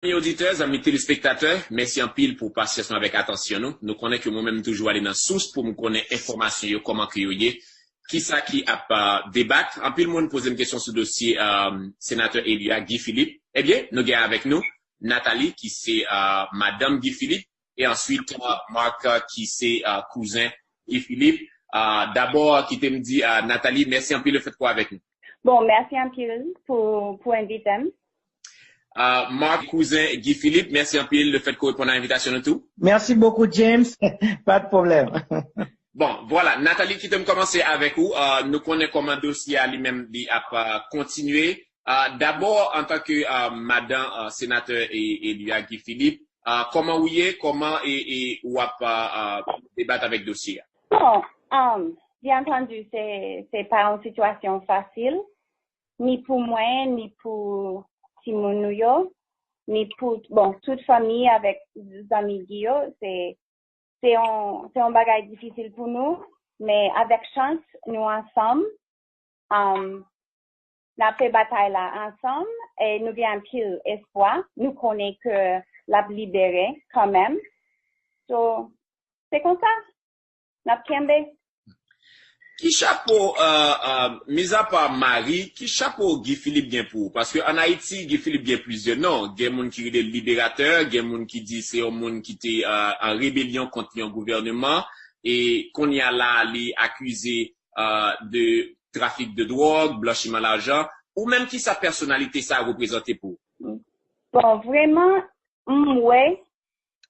Amis auditeurs, amis téléspectateurs, merci en pile pour passer avec attention. Nous connaissons que moi-même toujours aller dans la source pour me connaître information comment que qui ça qui a pas débattre. En pile monde pose une question sur le dossier sénateur Elia Guy Philippe. Eh bien, nous avons avec nous Nathalie qui c'est madame Guy Philippe et ensuite Marc qui c'est cousin Guy Philippe. D'abord qui te me dit Nathalie, merci en pile le fait quoi avec nous. Bon, merci en pile pour inviter. Marc, cousin Guy Philippe, merci un peu le fait qu'on répond à l'invitation et tout. Merci beaucoup, James. Pas de problème. Bon, voilà. Nathalie, qui t'aime commencer avec vous. Nous connaissons comment le dossier à lui-même a continué. D'abord, en tant que madame sénateur et Guy Philippe, comment vous y est, comment ou a débattre avec le dossier? Bon, bien entendu, c'est pas une situation facile, ni pour moi, ni pour Simon yo, ni pour, bon, toute famille avec des amis Guyo, c'est un bagage difficile pour nous, mais avec chance, nous ensemble, la fait bataille là ensemble, et nous avons un pile espoir, nous connaissons que la libérer quand même. So, c'est comme ça. N'a Qui chapeau, mis à part Marie, qui chapeau Guy Philippe bien pour? Parce que en Haïti, Guy Philippe bien plusieurs noms. Il y a des gens qui sont libérateurs, il y a des gens qui disent c'est un monde qui était en rébellion contre le gouvernement et qu'on y a là, les accusés de trafic de drogue, blanchiment d'argent, ou même qui sa personnalité ça a représenté pour? Bon, vraiment, ouais,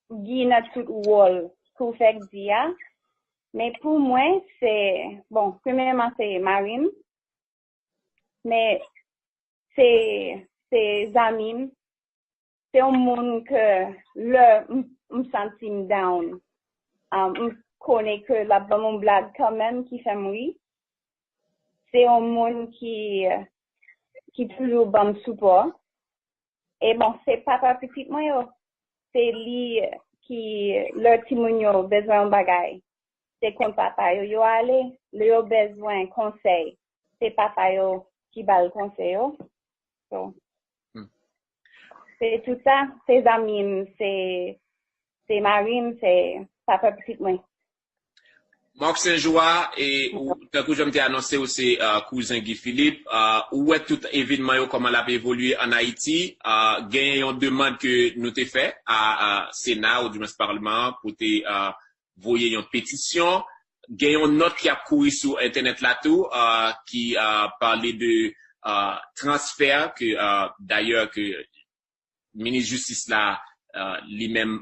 Guy n'a tout rôle pour faire dire. Mais pour moi, c'est, bon, premièrement, c'est Marine. Mais c'est amis. C'est un monde que me sens down. Je connais que la bonne blague quand même qui fait mourir. C'est un monde qui toujours bon support. Et bon, c'est papa petit moi, c'est lui qui, leur timounio besoin de bagaille. C'est comme papa yo allé, yo besoin conseil. C'est papa yo qui va le conseil yo. So, c'est tout ça, c'est amis, c'est Marine, c'est papa petit moi. Marc Saint-Joie et tant que je m'ai annoncé aussi cousin Guy Philippe, où est tout événement comment l'a évolué en Haïti, gagne une demande que nous t'ai fait à Sénat ou du Parlement pour te voyer une pétition, gagne une note qui a couru sur internet là tout qui a parlé de transfert que d'ailleurs que ministre justice là lui-même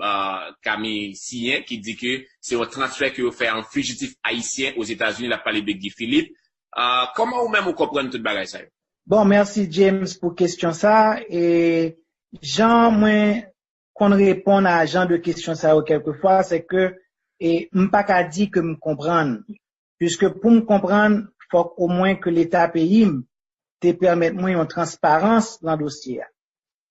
Camille Sien qui dit que c'est un transfert que vous fait en fugitif haïtien aux États-Unis, il a parlé de Guy Philippe. Comment vous-même vous comprenez tout bagage ça? Bon, merci James pour question ça et Jean moi qu'on répond à Jean de question ça quelquefois c'est que et m'pas qu'à dire que me comprendre puisque pour me comprendre faut au moins que l'état pays te permette moi une transparence dans le dossier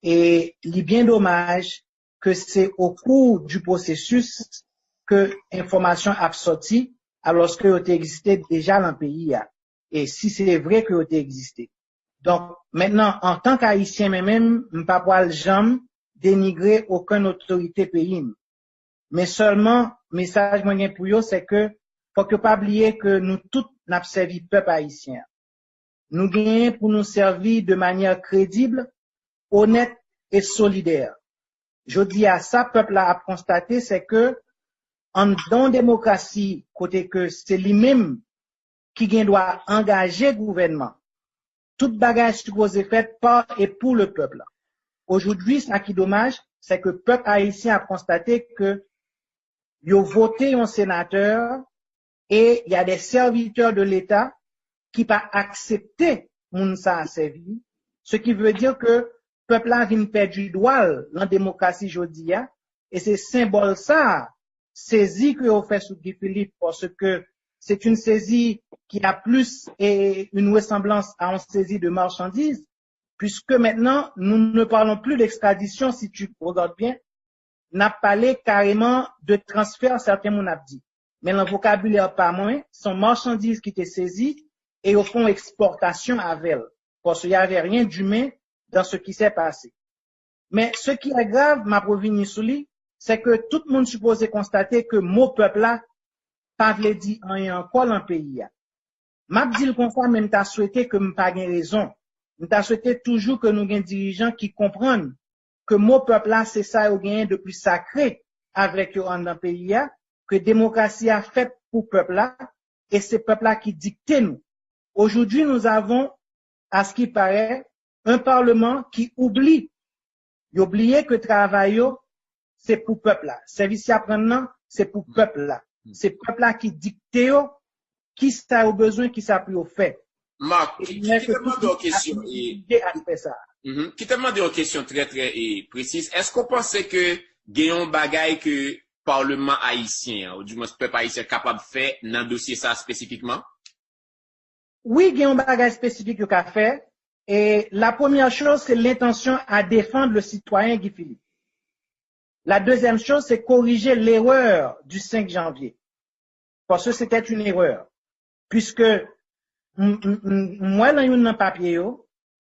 et il est bien dommage que c'est au cours du processus que information a sorti alors que il existait déjà dans le pays et si c'est vrai que il existait donc maintenant en tant qu'haïtien même m'pas pas jamais dénigrer aucune autorité pays mais seulement message moyen pour yo c'est que faut que pas oublier que nous tous n'a servi peuple haïtien. Nous gagnons pour nous servir de manière crédible, honnête et solidaire. Je dis à ça peuple là a constaté c'est que en dans démocratie côté que c'est lui-même qui doit engager le gouvernement. Toute bagage supposé fait par et pour le peuple. Aujourd'hui, ce qui est dommage, c'est que le peuple haïtien a constaté que il a voté un sénateur et il y a des serviteurs de l'État qui pas accepté moun sa servi, ce qui veut dire que peuple a vient perdre du droit la démocratie jodi et c'est symbole ça saisie que on fait sous Guy Philippe parce que c'est une saisie qui a plus et une ressemblance à une saisie de marchandises puisque maintenant nous ne parlons plus d'extradition si tu regardes bien n'a parlé carrément de transfert, certains m'ont dit. Mais le vocabulaire pas moins, sont marchandises qui étaient saisies et au fond exportation avec elle. Parce qu'il n'y avait rien d'humain dans ce qui s'est passé. Mais ce qui est grave, m'a provenu sous lui, c'est que tout le monde supposait constater que mon peuple là, pas vle dit rien encore dans le pays. M'a dit comme ça, même t'as souhaité que m'pas gain raison. M't'a souhaité toujours que nous gain dirigeants qui comprennent que mon peuple là, c'est ça au gain de plus sacré avec eux dans le pays, que démocratie a fait pour peuple là, et c'est peuple là qui dicte nous. Aujourd'hui, nous avons, à ce qui paraît, un parlement qui oublie. Il oublie que travail, c'est pour peuple là. Service apprenant, c'est pour peuple là. C'est peuple là qui dicte qui ça a besoin, qui ça peut faire. Marc, qui te demande une question qui te demande une question très précise. Est-ce qu'on pensait que gagnons bagaille que Parlement haïtien, ou du moins peuple haïtien capable de faire dans le dossier ça spécifiquement? Oui, gagnons bagaille spécifique qu'a fait. Et la première chose, c'est l'intention à défendre le citoyen Guy Philippe. La deuxième chose, c'est corriger l'erreur du 5 janvier. Parce que c'était une erreur. Puisque, moi, dans un papier,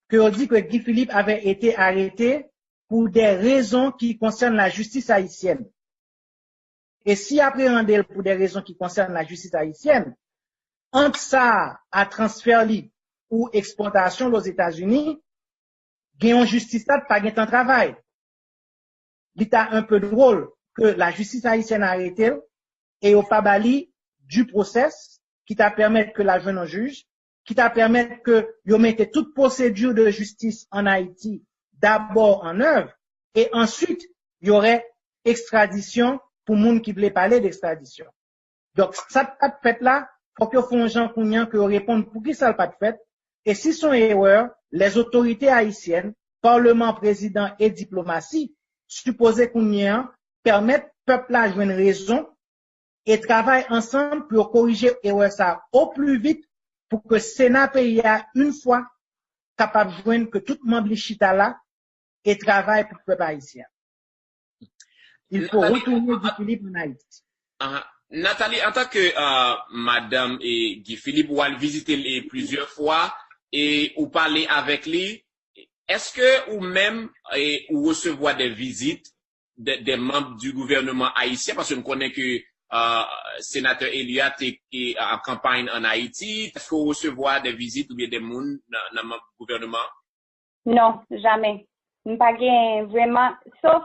que on dit que Guy Philippe avait été arrêté pour des raisons qui concernent la justice haïtienne. Et si appréhendé pour des raisons qui concernent la justice haïtienne, entre ça à transfert libre ou exportation aux États-Unis, gagnons justice là, pas gain temps travail. L'état un peu drôle que la justice haïtienne a arrêté et au pas bali du process qui t'a permis que la jeune juge, qui t'a permis que yo mette toute procédure de justice en Haïti d'abord en œuvre et ensuite il y aurait extradition pour moun qui voulait parler d'extradition. Donc ça pas de fait là, faut que font gens kounyan que répondent pour qui ça pas de fait. Et si son erreur, les autorités haïtiennes, parlement, président et diplomatie, supposé kounyan permettent peuple là jouer une raison et travaillent ensemble pour corriger erreur ça au plus vite pour que Sénat pays a une fois capable de joindre que tout membre chita là et travaille pour le peuple haïtien. Il faut retourner Guy Philippe en Haïti. Nathalie, en tant que madame et Guy Philippe, ou elle visiter plusieurs fois et ou parler avec lui, est-ce que ou même ou recevoir des visites des membres du gouvernement haïtien, parce qu'on connaît que sénateur Eliat est en campagne en Haïti, est-ce qu'on recevoir des visites ou bien des monde dans le gouvernement? Non, jamais. Nous pas vraiment, sauf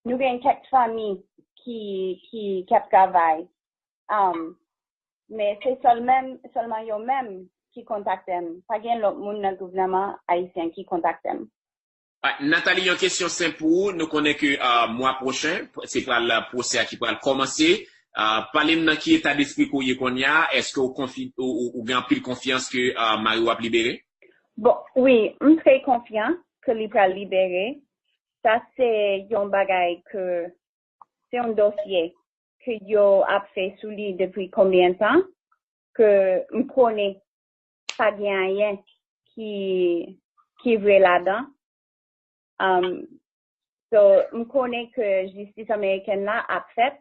nous avons quelques familles qui travaillent. Mais c'est seulement eux-mêmes qui contactent. Pas l'autre monde dans le gouvernement haïtien qui contacte. Nathalie, une question simple pour vous. Nous connaissons que mois prochain, c'est pas le procès qui va commencer. Parlez-nous qui état d'esprit qu'on y a. Est-ce que vous avez plus confiance que Mario va libérer? Bon, oui, je suis très confiant que il va libérer. Ça, c'est un bagage que, c'est un dossier que yo a fait sous lui depuis combien de temps, que je connais pas rien qui est là-dedans. So, je connais que justice américaine là a fait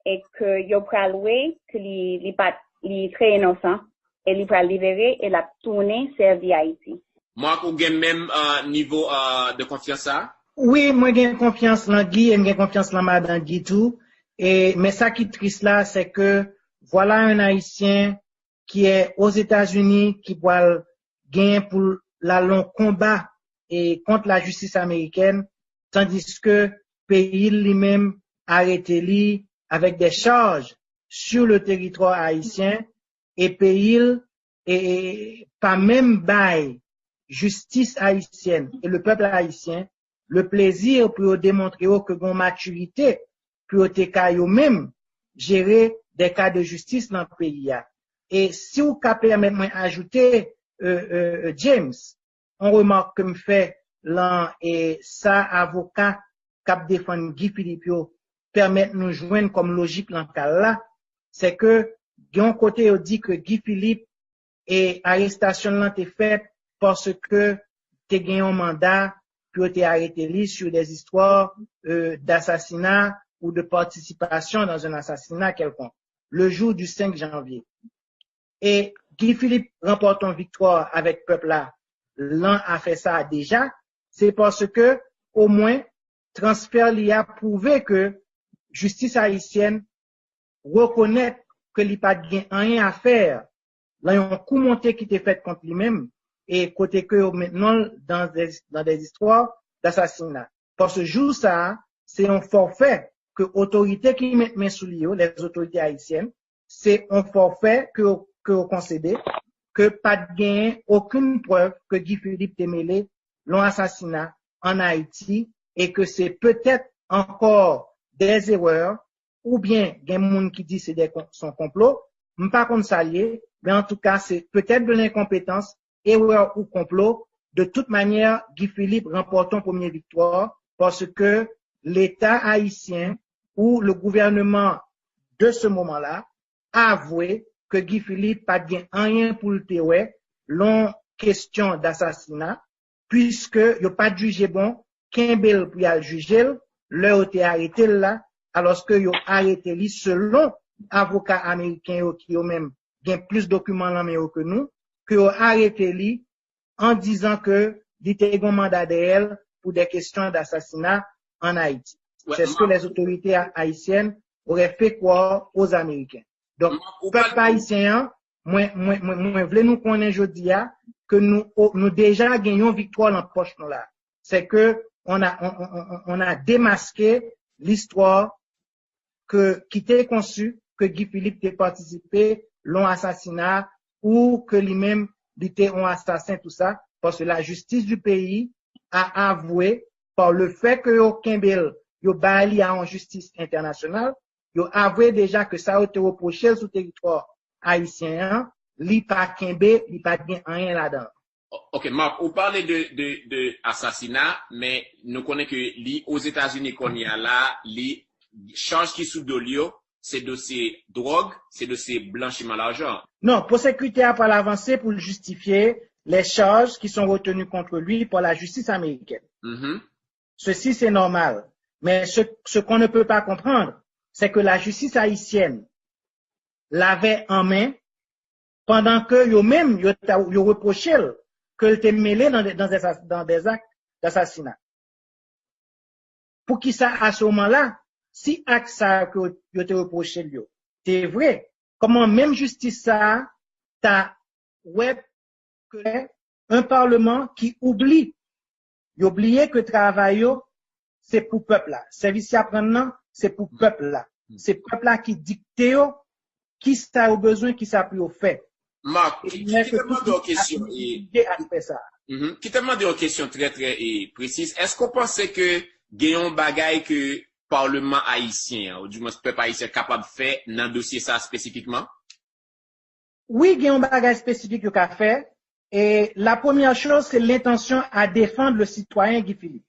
et que yo praloué que il est très innocent et il va libérer et la tourner servir Haïti. Moi, vous avez même niveau de confiance ça? Oui, moi j'ai confiance dans Guy et j'ai confiance dans madame Guy tout. Et mais ça qui est triste là, c'est que voilà un Haïtien qui est aux États-Unis qui va gagner pour la long combat et contre la justice américaine, tandis que pays lui-même arrêté lui avec des charges sur le territoire haïtien et pays et pas même bail justice haïtienne et le peuple haïtien le plaisir pour démontrer que gon maturité pour te caillou même gérer des cas de justice dans le pays. Et si vous permettez moi ajouter James, on remarque que me fait là et ça avocat cap défendre Guy Philippe permet nous joindre comme logique dans cas là, c'est que d'un côté on dit que Guy Philippe et arrestation là t'est faite parce que t'es gagné un mandat puis t'es arrêté lui sur des histoires d'assassinat ou de participation dans un assassinat quelconque le jour du 5 janvier. Et Guy Philippe remporte une victoire avec peuple là. L'un a fait ça déjà, c'est parce que au moins, transfert li a prouvé que justice haïtienne reconnaît que li pas gen rien à faire. Là, yon coup monté qui était fait contre lui-même et côté que maintenant dans des histoires d'assassinat. Parce que jour ça, c'est un forfait que autorités qui mettent main sous lui, les autorités haïtiennes, c'est un forfait que concédé, que pas de gain, aucune preuve que Guy Philippe Témélé l'ont assassinat en Haïti et que c'est peut-être encore des erreurs ou bien il y a des gens qui disent que c'est son complot, je ne sais pas qu'on s'allie, mais en tout cas, c'est peut-être de l'incompétence, erreur ou complot. De toute manière, Guy Philippe remporte une première victoire parce que l'État haïtien ou le gouvernement de ce moment-là a avoué que Guy Philippe n'a rien pour le théorie, l'on question d'assassinat, puisque il n'a pas jugé bon, Kimbel pour y juger, leur a été arrêté là, alors que yo arrêté lui selon avocat américain qui ont même bien plus de documents là que nous, que yo arrêté lui en disant que il était un mandat d'elle pour des questions d'assassinat en Haïti. Ouais, c'est ce que les autorités haïtiennes auraient fait croire aux Américains. Donc, peuple haïtien, moi, voulais nous connaître aujourd'hui que nous déjà gagnons victoire dans la poche nous là. C'est que on a démasqué l'histoire qui était conçue que Guy Philippe ait participé l'ont assassinat ou que lui-même était un assassin tout ça parce que la justice du pays a avoué par le fait que yo Kimbel yo bali en justice internationale yo avoué déjà que ça a été reproché sur le territoire haïtien li pas Kimbé li pas bien rien là-dedans. Ok, Marc, vous parlez de assassinat, mais nous connaissons que aux États-Unis qu'on y a là, les charges qui sous dolio, c'est de ces drogues, c'est de ces blanchiment d'argent. Non, pour sécurité a pas l'avancée pour justifier les charges qui sont retenues contre lui par la justice américaine. Mm-hmm. Ceci, c'est normal. Mais ce qu'on ne peut pas comprendre, c'est que la justice haïtienne l'avait en main pendant que eux-mêmes, ils reprochaient qu'elle était mêlée dans des actes d'assassinat. Pour qui ça, à ce moment-là, si acte ça que ils te reproché, c'est vrai. Comment même justice ça, t'as, ouais, que un parlement qui oublie, il oublie que travail, c'est pour peuple là. Service apprenant, c'est pour peuple là. C'est peuple là qui dicte, qui ça a besoin, qui ça peut faire. Marc, qui te demande une question qui te demande une question très très précise. Est-ce qu'on pensait que gagnons bagaille que Parlement haïtien, ou du moins peuple haïtien capable de faire dans le dossier ça spécifiquement? Oui, gagnons bagaille spécifique qu'a fait. Et la première chose, c'est l'intention à défendre le citoyen Guy Philippe.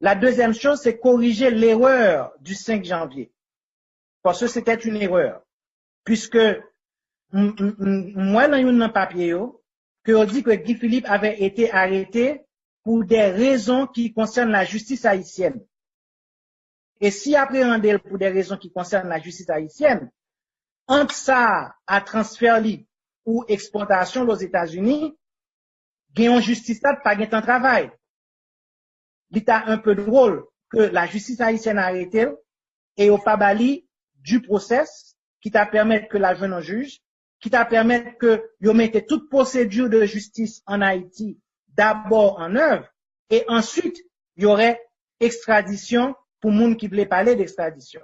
La deuxième chose, c'est corriger l'erreur du 5 janvier. Parce que c'était une erreur. Puisque moi, dans un papier, que on dit que Guy Philippe avait été arrêté pour des raisons qui concernent la justice haïtienne. Et si appréhendé pour des raisons qui concernent la justice haïtienne, entre ça à transfert libre ou exportation aux États-Unis, gagnons justice là, pas gagnant travail. L'état un peu drôle que la justice haïtienne a arrêté et au pas bali du process qui t'a permis que la jeune juge, qui t'a permis que vous mettez toute procédure de justice en Haïti d'abord en œuvre et ensuite il y aurait extradition pour moun qui voulait parler d'extradition.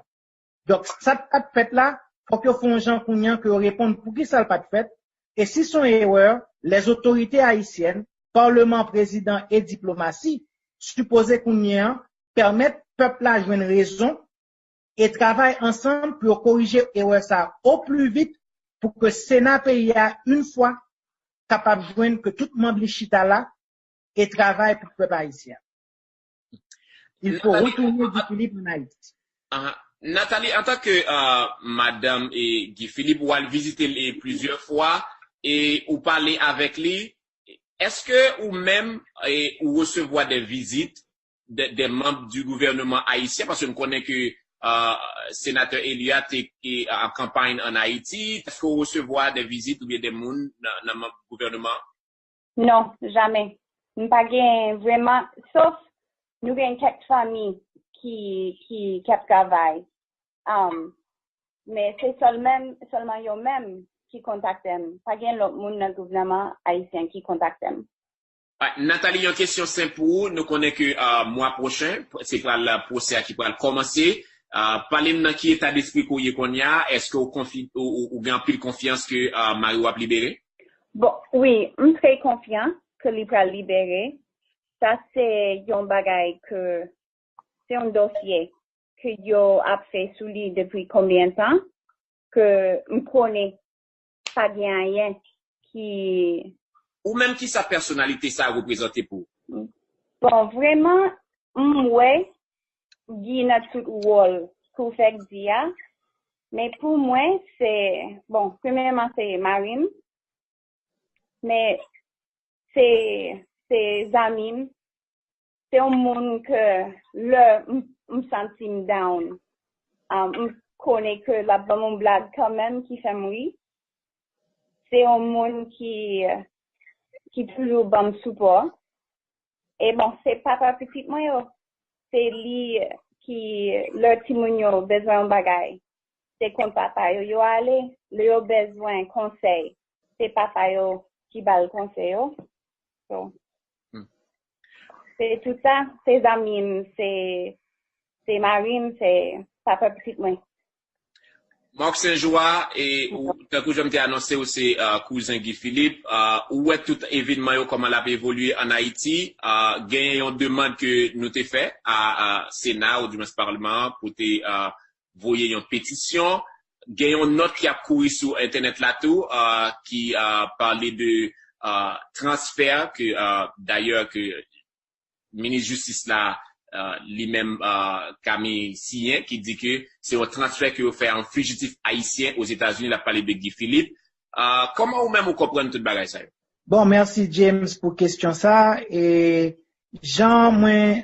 Donc ça pas de fait là, faut que font gens kounyan que répondent pour qui ça pas de fait et si son erreur, les autorités haïtiennes, parlement, président et diplomatie supposé kounyan permettent peuple là jouer une raison et travaillent ensemble pour corriger erreur ça au plus vite pour que le Sénat pays a une fois capable de joindre que tout le monde chita là et travaille pour le peuple haïtien. Il faut retourner Guy Philippe en Haïti. Nathalie, en tant que madame et Guy Philippe, ou elle visiter plusieurs fois et ou parler avec lui, est-ce que ou même ou recevoir des visites des membres du gouvernement haïtien parce qu'on connaît que sénateur Eliat est en campagne en Haïti, est-ce qu'on recevoir des visites ou bien des monde dans le gouvernement? Non, jamais. Pas vraiment, sauf nous avons quelques familles qui travaillent. Mais c'est seulement eux-mêmes qui contactent. Pas bien l'autre monde dans le gouvernement haïtien qui contacte. Nathalie, une question simple pour vous. Nous connaissons que mois prochain, c'est pas le procès qui va commencer. Parlez-nous dans quel état d'esprit qu'on y a. Est-ce que vous avez plus confiance que Mario va libérer? Bon, oui, je suis très confiant que il va libérer. Ça, c'est un bagage que c'est un dossier que yo a fait sous lui depuis combien de temps que je connais pas bien rien qui Ou même qui sa personnalité ça a représenté pour? bon vraiment ouais Guy n'a tout rôle pour faire dire mais pour moi c'est bon premièrement c'est Marine mais c'est amis c'est un monde que me sentis down je connais que la bonne blague quand même qui fait mourir c'est un monde qui toujours bon support. Et bon, c'est papa petit moi, c'est lui qui, leur timounio besoin de bagaille. C'est comme papa yo allé, yo besoin conseil. C'est papa yo qui bat le conseil yo. So, c'est tout ça, c'est amis, c'est Marine, c'est papa petit moi. Marc Saint-Joie et tant que je m'ai annoncé aussi cousin Guy Philippe où est tout événement comment l'a évolué en Haïti gagne une demande que nous t'ai fait à Sénat ou du Parlement pour te voyer une pétition gagne une note qui a couru sur internet là tout qui parlait de transfert que d'ailleurs que ministre justice là lui-même Camille Sien qui dit que c'est un transfert que vous fait un fugitif haïtien aux États-Unis, la parlé de Guy Philippe. Comment vous-même vous comprenez tout le bagage ça? Bon, merci James pour question ça. Et Jean, moi,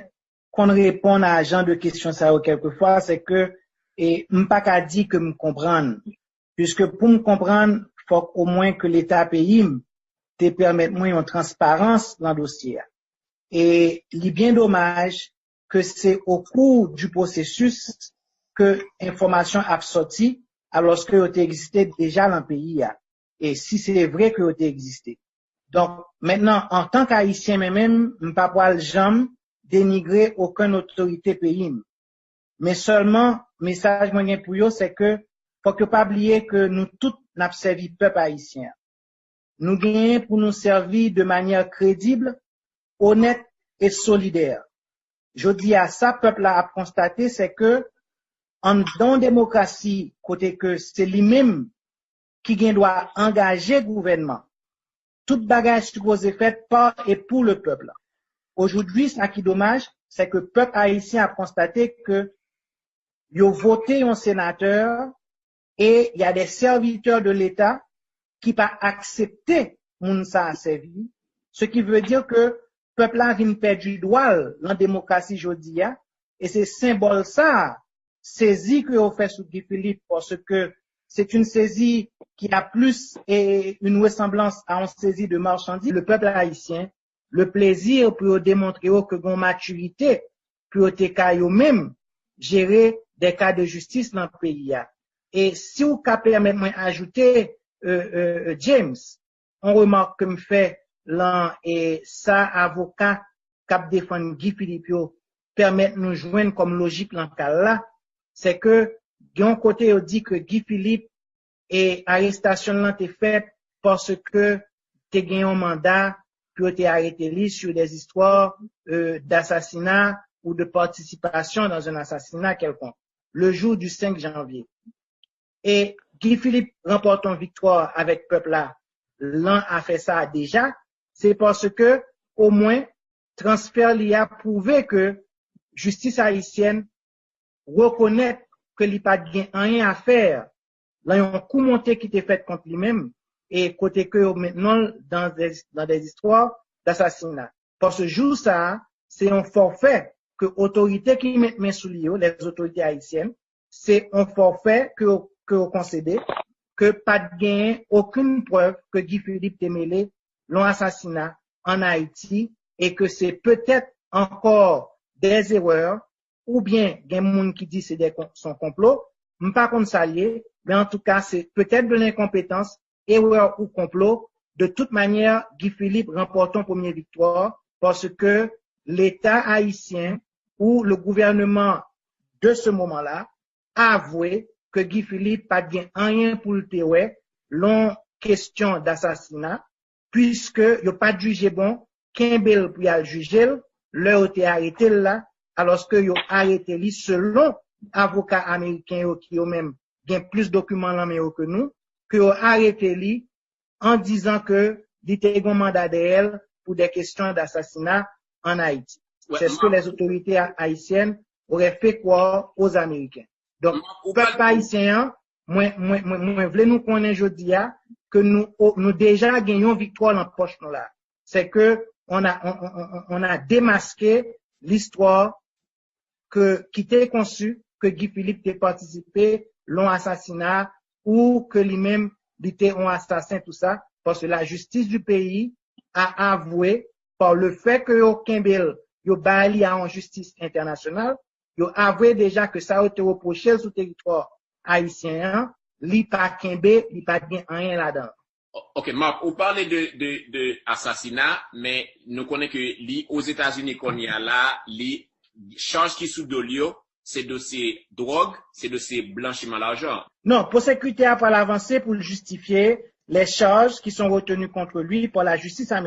qu'on répond à Jean de question ça quelquefois, c'est que et m'pas qu'à dire que me comprendre. Puisque pour me comprendre, faut au moins que l'État pays te permette moi une transparence dans le dossier. Et il est bien dommage que c'est au cours du processus que l'information a sorti alors que elle existait déjà dans le pays. Et si c'est vrai que elle existait. Donc, maintenant, en tant qu'Haïtien même, je ne peux pas jamais dénigrer aucune autorité pays. Mais seulement, message moyen pour eux, c'est que faut que pas oublier que nous tous n'avons servi peuple haïtien. Nous gagnons pour nous servir de manière crédible, honnête et solidaire. Je dis à ça, peuple a constaté, c'est que dans démocratie, côté que c'est lui-même qui doit engager le gouvernement. Toute bagage supposée faite par et pour le peuple. Aujourd'hui, ce qui est dommage, c'est que le peuple haïtien a constaté que il a voté un sénateur et il y a des serviteurs de l'État qui pas accepté moun sa a servi, ce qui veut dire que peuple a vient perdre du droit dans la démocratie jodia et c'est symbole ça saisie que on fait sous Guy Philippe parce que c'est une saisie qui a plus et une ressemblance à une saisie de marchandises. Le peuple haïtien, le plaisir pour démontrer que gon maturité pour te caillou même gérer des cas de justice dans le pays. Et si vous permettez moi ajouter James, on remarque que me fait là et ça avocat cap défendre Guy Philippe permettre nous joindre comme logique dans cas là, c'est que d'un côté on dit que Guy Philippe et arrestation là t'est faite parce que t'es gagné un mandat puis t'es arrêté lui sur des histoires d'assassinat ou de participation dans un assassinat quelconque le jour du 5 janvier. Et Guy Philippe remporte une victoire avec peuple là. L'un a fait ça déjà, c'est parce que au moins transfert lui a prouvé que justice haïtienne reconnaît que il pas rien à faire. Là, il y a un coup monté qui était fait contre lui-même et côté que maintenant dans des histoires d'assassinat. Parce que jour ça, c'est un forfait que autorité qui met main sous lui, les autorités haïtiennes, c'est un forfait que concédé, que pas de gain, aucune preuve que Guy Philippe t'est mêlé l'ont assassinat en Haïti et que c'est peut-être encore des erreurs, ou bien, il y a des gens qui disent que c'est son complot, pas contre ça lié, mais en tout cas, c'est peut-être de l'incompétence, erreur ou complot. De toute manière, Guy Philippe remporte une première victoire parce que l'État haïtien ou le gouvernement de ce moment-là a avoué que Guy Philippe pas bien rien pour le théorie, l'on question d'assassinat, puisque il a pas jugé bon, Kimbel pour y aller juger, leur été arrêté là, alors que yo arrêté lui selon avocat américain qui ont même bien plus de documents là que nous, que yo arrêté lui en disant que il était un mandat d'elle pour des questions d'assassinat en Haïti. Ouais, c'est ce que les autorités haïtiennes auraient fait croire aux Américains. Donc, peuple haïtien, moi, voulais nous connaître aujourd'hui que nous déjà gagnons victoire dans la poche nous là. C'est que on a démasqué l'histoire qui était conçue que Guy Philippe ait participé l'ont assassinat ou que lui-même était un assassin, tout ça, parce que la justice du pays a avoué par le fait que yo Kimbel yo bali en justice internationale, yo avoué déjà que ça a été reproché sur le territoire haïtien, li pa Kimbel, li pa bien rien là-dedans. Ok, Marc, vous parlez de assassinat, mais nous connaissons que aux États-Unis qu'on y a là, les charges qui sous dolio, c'est dossier drogue, c'est dossier blanchiment d'argent. Non, pour sécurité a pas l'avancée pour justifier les charges qui sont retenues contre lui par la justice américaine.